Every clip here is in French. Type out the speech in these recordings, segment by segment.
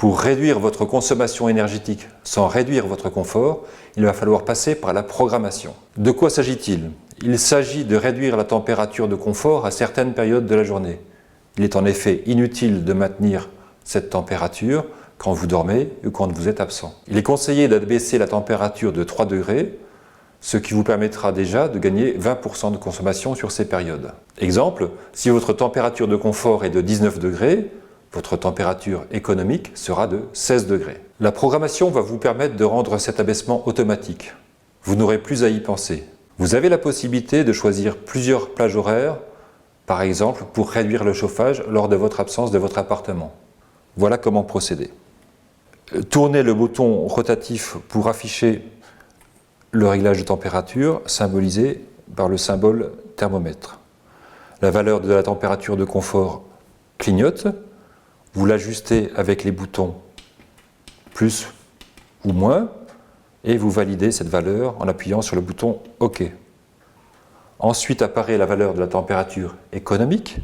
Pour réduire votre consommation énergétique sans réduire votre confort, il va falloir passer par la programmation. De quoi s'agit-il? Il s'agit de réduire la température de confort à certaines périodes de la journée. Il est en effet inutile de maintenir cette température quand vous dormez ou quand vous êtes absent. Il est conseillé d'abaisser la température de 3 degrés, ce qui vous permettra déjà de gagner 20% de consommation sur ces périodes. Exemple, si votre température de confort est de 19 degrés, votre température économique sera de 16 degrés. La programmation va vous permettre de rendre cet abaissement automatique. Vous n'aurez plus à y penser. Vous avez la possibilité de choisir plusieurs plages horaires, par exemple pour réduire le chauffage lors de votre absence de votre appartement. Voilà comment procéder. Tournez le bouton rotatif pour afficher le réglage de température, symbolisé par le symbole thermomètre. La valeur de la température de confort clignote. Vous l'ajustez avec les boutons plus ou moins et vous validez cette valeur en appuyant sur le bouton OK. Ensuite apparaît la valeur de la température économique,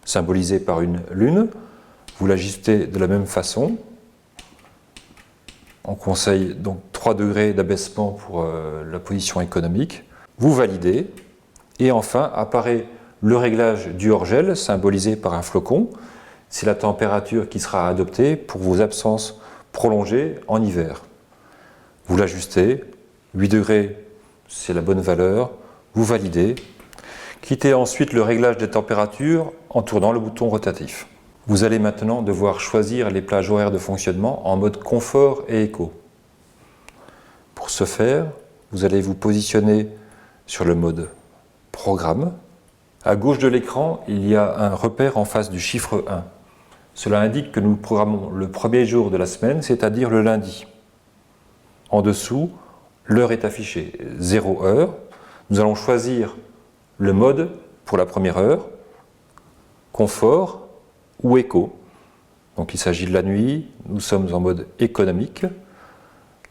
symbolisée par une lune. Vous l'ajustez de la même façon. On conseille donc 3 degrés d'abaissement pour la position économique. Vous validez et enfin apparaît le réglage du hors-gel, symbolisé par un flocon. C'est la température qui sera adoptée pour vos absences prolongées en hiver. Vous l'ajustez, 8 degrés c'est la bonne valeur, vous validez. Quittez ensuite le réglage des températures en tournant le bouton rotatif. Vous allez maintenant devoir choisir les plages horaires de fonctionnement en mode confort et éco. Pour ce faire, vous allez vous positionner sur le mode programme. À gauche de l'écran, il y a un repère en face du chiffre 1. Cela indique que nous programmons le premier jour de la semaine, c'est-à-dire le lundi. En dessous, l'heure est affichée, 0 heure. Nous allons choisir le mode pour la première heure, confort ou éco. Donc il s'agit de la nuit, nous sommes en mode économique.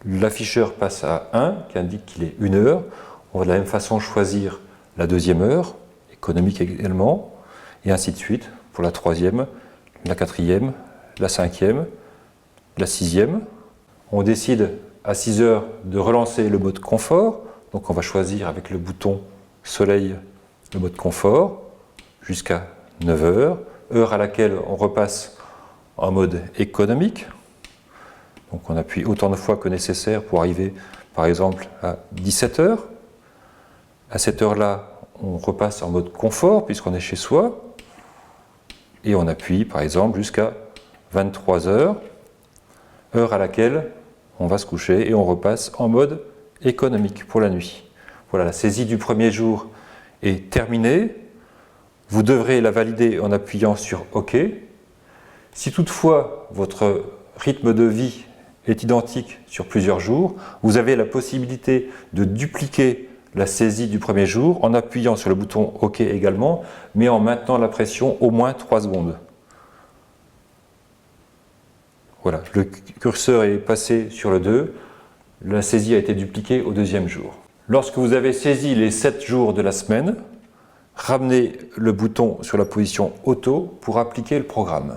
L'afficheur passe à 1, qui indique qu'il est 1 heure. On va de la même façon choisir la deuxième heure, économique également, et ainsi de suite pour la troisième, la quatrième, la cinquième, la sixième. On décide à 6 heures de relancer le mode confort. Donc on va choisir avec le bouton soleil le mode confort jusqu'à 9 heures, heure à laquelle on repasse en mode économique. Donc on appuie autant de fois que nécessaire pour arriver par exemple à 17 heures. À cette heure-là, on repasse en mode confort puisqu'on est chez soi. Et on appuie par exemple jusqu'à 23 heures, heure à laquelle on va se coucher et on repasse en mode économique pour la nuit. Voilà, la saisie du premier jour est terminée. Vous devrez la valider en appuyant sur OK. Si toutefois votre rythme de vie est identique sur plusieurs jours, vous avez la possibilité de dupliquer la saisie du premier jour en appuyant sur le bouton OK également, mais en maintenant la pression au moins 3 secondes. Voilà, le curseur est passé sur le 2, la saisie a été dupliquée au deuxième jour. Lorsque vous avez saisi les 7 jours de la semaine, ramenez le bouton sur la position auto pour appliquer le programme.